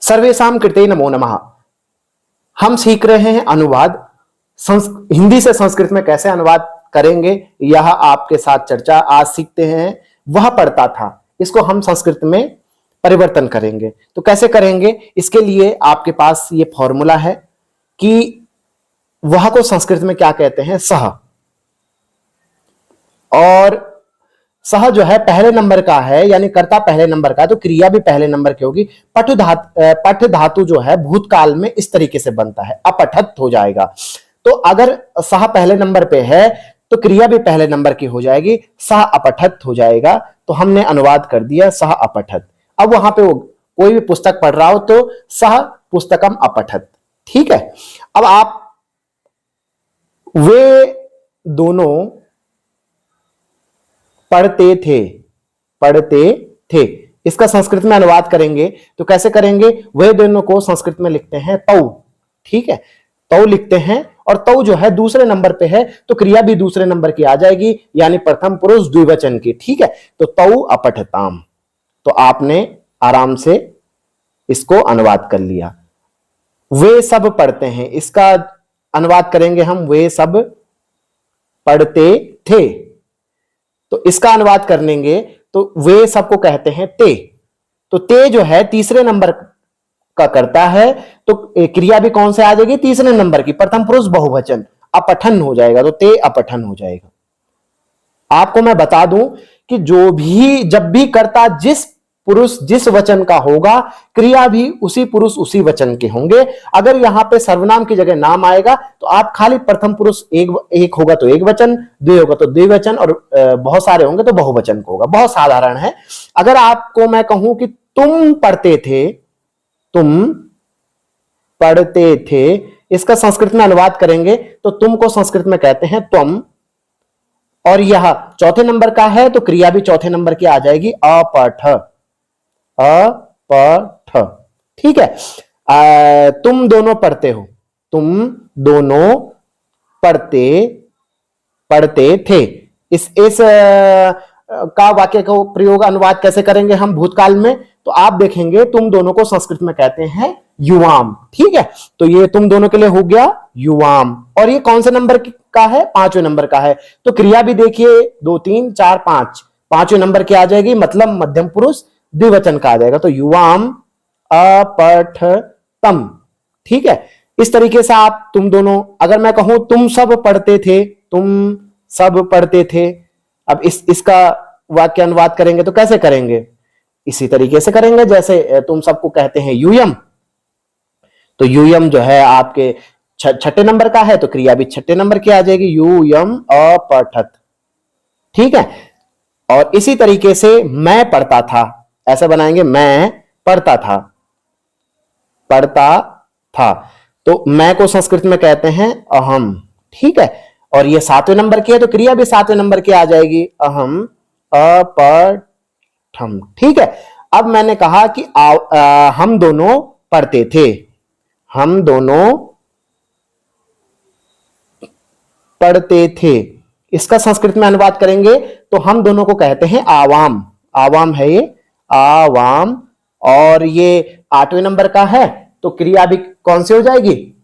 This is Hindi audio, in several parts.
सर्वेषां कृते नमो नमः। हम सीख रहे हैं अनुवाद। हिंदी से संस्कृत में कैसे अनुवाद करेंगे, यह आपके साथ चर्चा आज सीखते हैं। वह पढ़ता था, इसको हम संस्कृत में परिवर्तन करेंगे। तो कैसे करेंगे, इसके लिए आपके पास ये फॉर्मूला है कि वह को संस्कृत में क्या कहते हैं, सह। और सह जो है पहले नंबर का है, यानी कर्ता पहले नंबर का है, तो क्रिया भी पहले नंबर की होगी। पठ धातु जो है भूतकाल में इस तरीके से बनता है, अपठत हो जाएगा। तो अगर सह पहले नंबर पे है तो क्रिया भी पहले नंबर की हो जाएगी, सह अपठत हो जाएगा। तो हमने अनुवाद कर दिया सह अपठत। अब वहां पे वो कोई भी पुस्तक पढ़ रहा हो तो सह पुस्तकम अपठत, ठीक है। अब आप वे दोनों पढ़ते थे, इसका संस्कृत में अनुवाद करेंगे तो कैसे करेंगे, वे दोनों को संस्कृत में लिखते हैं तौ, ठीक है, तौ लिखते हैं। और तौ जो है दूसरे नंबर पे है तो क्रिया भी दूसरे नंबर की आ जाएगी, यानी प्रथम पुरुष द्विवचन की, ठीक है। तो तौ अपठताम। तो आपने आराम से इसको अनुवाद कर लिया। वे सब पढ़ते हैं, इसका अनुवाद करेंगे हम, वे सब पढ़ते थे। तो इसका अनुवाद करेंगे तो वे सबको कहते हैं ते। तो ते जो है तीसरे नंबर का करता है, तो क्रिया भी कौन से आ जाएगी, तीसरे नंबर की, प्रथम पुरुष बहुवचन, अपठन हो जाएगा। तो ते अपठन हो जाएगा। आपको मैं बता दूं कि जब भी कर्ता जिस पुरुष जिस वचन का होगा, क्रिया भी उसी पुरुष उसी वचन के होंगे। अगर यहां पे सर्वनाम की जगह नाम आएगा तो आप खाली प्रथम पुरुष एक होगा तो एक वचन, द्वि होगा तो द्विवचन, और बहुत सारे होंगे तो बहुवचन को होगा। बहुत साधारण है। अगर आपको मैं कहूं कि तुम पढ़ते थे, इसका संस्कृत में अनुवाद करेंगे तो तुम को संस्कृत में कहते हैं त्वम। और यह चौथे नंबर का है तो क्रिया भी चौथे नंबर की आ जाएगी, अपठ, ठीक है। तुम दोनों पढ़ते हो, तुम दोनों पढ़ते थे। इस का वाक्य को प्रयोग अनुवाद कैसे करेंगे हम भूतकाल में, तो आप देखेंगे तुम दोनों को संस्कृत में कहते हैं युवाम, ठीक है। तो ये तुम दोनों के लिए हो गया युवाम। और ये कौन से नंबर का है, पांचवें नंबर का है। तो क्रिया भी देखिए 2 3 4 5, पांचवें नंबर की आ जाएगी, मतलब मध्यम पुरुष द्विवचन का आ जाएगा। तो युवाम अपठतम, ठीक है। इस तरीके से आप तुम दोनों, अगर मैं कहूं तुम सब पढ़ते थे, अब इसका वाक्य अनुवाद करेंगे तो कैसे करेंगे, इसी तरीके से करेंगे जैसे तुम सबको कहते हैं यूयम। तो यूयम जो है आपके छठे नंबर का है तो क्रिया भी छठे नंबर की आ जाएगी, यूयम अपठत, ठीक है। और इसी तरीके से मैं पढ़ता था, ऐसे बनाएंगे, मैं पढ़ता था। तो मैं को संस्कृत में कहते हैं अहम, ठीक है। और ये सातवें नंबर की है तो क्रिया भी सातवें नंबर की आ जाएगी, अहम अपठम, ठीक है। अब मैंने कहा कि हम दोनों पढ़ते थे, हम दोनों पढ़ते थे। इसका संस्कृत में अनुवाद करेंगे तो हम दोनों को कहते हैं आवाम, आवाम है ये, आवाम। और ये आठवें नंबर का है तो क्रिया भी कौन सी हो जाएगी,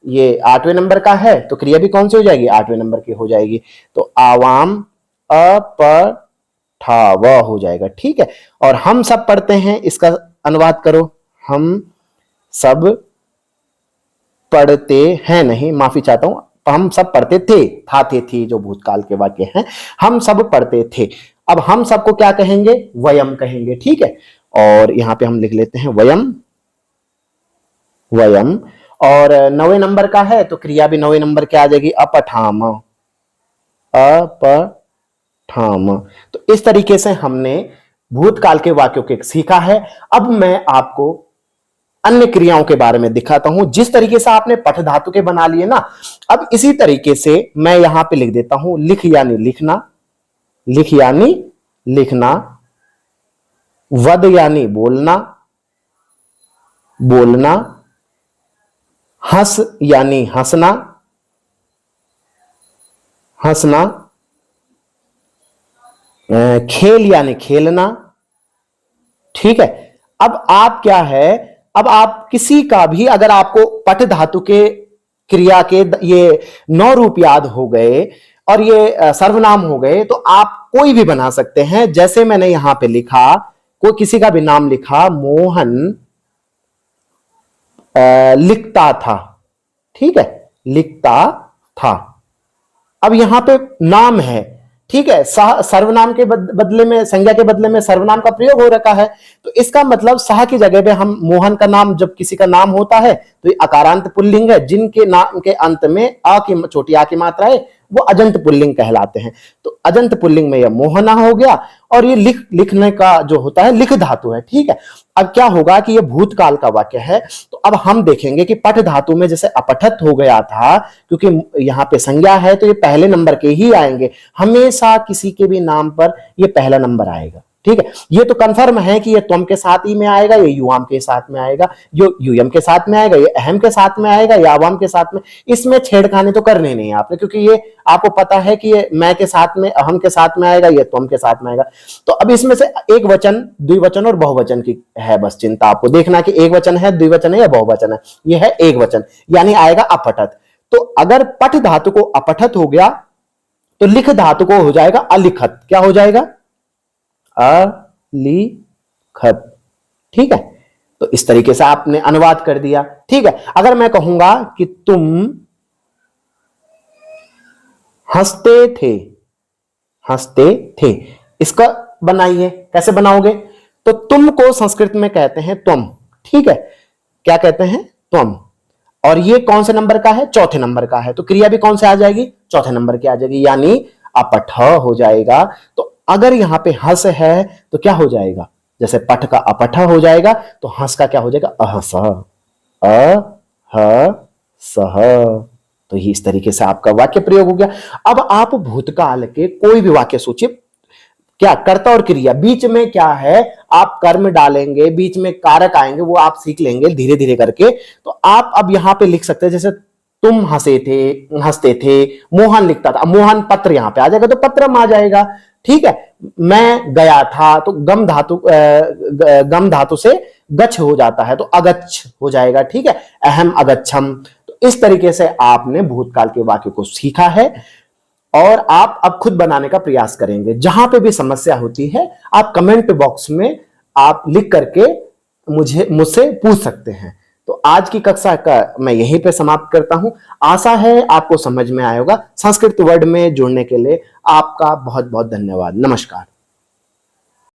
ये आठवें नंबर का है तो क्रिया भी कौन सी हो जाएगी, आठवें नंबर की हो जाएगी। तो आवाम अपठाव हो जाएगा, ठीक है। और हम सब पढ़ते हैं, इसका अनुवाद करो, हम सब पढ़ते हैं, नहीं माफी चाहता हूं, हम सब पढ़ते थे, था थे थी जो भूतकाल के वाक्य हैं, हम सब पढ़ते थे। अब हम सबको क्या कहेंगे, वयम कहेंगे, ठीक है। और यहां पे हम लिख लेते हैं वयम, वयम। और 9वें नंबर का है तो क्रिया भी 9वें नंबर के आ जाएगी, अपठाम, अपठाम। तो इस तरीके से हमने भूतकाल के वाक्यों को सीखा है। अब मैं आपको अन्य क्रियाओं के बारे में दिखाता हूं। जिस तरीके से आपने पठ धातु के बना लिए ना, अब इसी तरीके से मैं यहां पे लिख देता हूं, लिख यानी लिखना, लिख यानी लिखना, वद यानी बोलना, बोलना, हंस यानी हंसना, हंसना, खेल यानी खेलना, ठीक है। अब आप क्या है, अब आप किसी का भी, अगर आपको पठ धातु के क्रिया के ये 9 रूप याद हो गए और ये सर्वनाम हो गए, तो आप कोई भी बना सकते हैं। जैसे मैंने यहां पे लिखा, कोई किसी का भी नाम लिखा, मोहन लिखता था, ठीक है, लिखता था। अब यहां पे नाम है, ठीक है, सर्वनाम के बदले में, संज्ञा के बदले में सर्वनाम का प्रयोग हो रखा है, तो इसका मतलब सह की जगह पे हम मोहन का नाम, जब किसी का नाम होता है तो ये अकारांत पुल्लिंग है, जिनके नाम के अंत में आ की, छोटी आ की मात्रा है, वो अजंत पुल्लिंग कहलाते हैं। तो अजंत पुल्लिंग में यह मोहना हो गया, और ये लिखने का जो होता है लिख धातु है, ठीक है। अब क्या होगा कि ये भूतकाल का वाक्य है, तो अब हम देखेंगे कि पठ धातु में जैसे अपठत हो गया था, क्योंकि यहां पे संज्ञा है तो ये पहले नंबर के ही आएंगे, हमेशा किसी के भी नाम पर ये पहला नंबर आएगा, ठीक है। ये तो कंफर्म है कि ये त्वम के साथ ही में आएगा, ये युवाम के साथ में आएगा, यो यूयम के साथ में आएगा, ये अहम के साथ में आएगा, या अवाम के साथ में। इसमें छेड़खानी तो करनी नहीं आपने, क्योंकि ये आपको पता है कि ये मैं के साथ में, अहम के साथ में आएगा, ये त्वम के साथ में आएगा। तो अब इसमें से एक वचन, द्विवचन और बहुवचन की है बस चिंता, आपको देखना कि एक वचन है, द्विवचन है या बहुवचन है। ये है एक वचन, यानी आएगा अपठत। तो अगर पठ धातु को अपठत हो गया तो लिख धातु को हो जाएगा अलिखत। क्या हो जाएगा? अलिखत, ठीक है। तो इस तरीके से आपने अनुवाद कर दिया, ठीक है। अगर मैं कहूंगा कि तुम हंसते थे, हंसते थे, इसका बनाइए, कैसे बनाओगे? तो तुम को संस्कृत में कहते हैं त्वम, ठीक है। क्या कहते हैं? त्वम। और ये कौन से नंबर का है? चौथे नंबर का है। तो क्रिया भी कौन से आ जाएगी? चौथे नंबर की आ जाएगी, यानी अपठ हो जाएगा। तो अगर यहां पे हंस है तो क्या हो जाएगा? जैसे पठ का अपठ हो जाएगा, तो हंस का क्या हो जाएगा? अहस, अहसह। तो ये इस तरीके से आपका वाक्य प्रयोग हो गया। अब आप भूतकाल के कोई भी वाक्य सोचिए, क्या कर्ता और क्रिया, बीच में क्या है, आप कर्म डालेंगे, बीच में कारक आएंगे, वो आप सीख लेंगे धीरे धीरे करके। तो आप अब यहां पे लिख सकते हैं, जैसे तुम हंसे थे, हंसते थे, मोहन लिखता था, मोहन पत्र यहां पे आ जाएगा तो पत्रम आ जाएगा, ठीक है। मैं गया था, तो गम धातु से गच्छ हो जाता है, तो अगच्छ हो जाएगा, ठीक है। अहम अगच्छम। तो इस तरीके से आपने भूतकाल के वाक्य को सीखा है, और आप अब खुद बनाने का प्रयास करेंगे। जहां पे भी समस्या होती है, आप कमेंट बॉक्स में आप लिख करके मुझसे पूछ सकते हैं। तो आज की कक्षा का मैं यहीं पे समाप्त करता हूं। आशा है आपको समझ में आया होगा। संस्कृत वर्ड में जुड़ने के लिए आपका बहुत बहुत धन्यवाद। नमस्कार।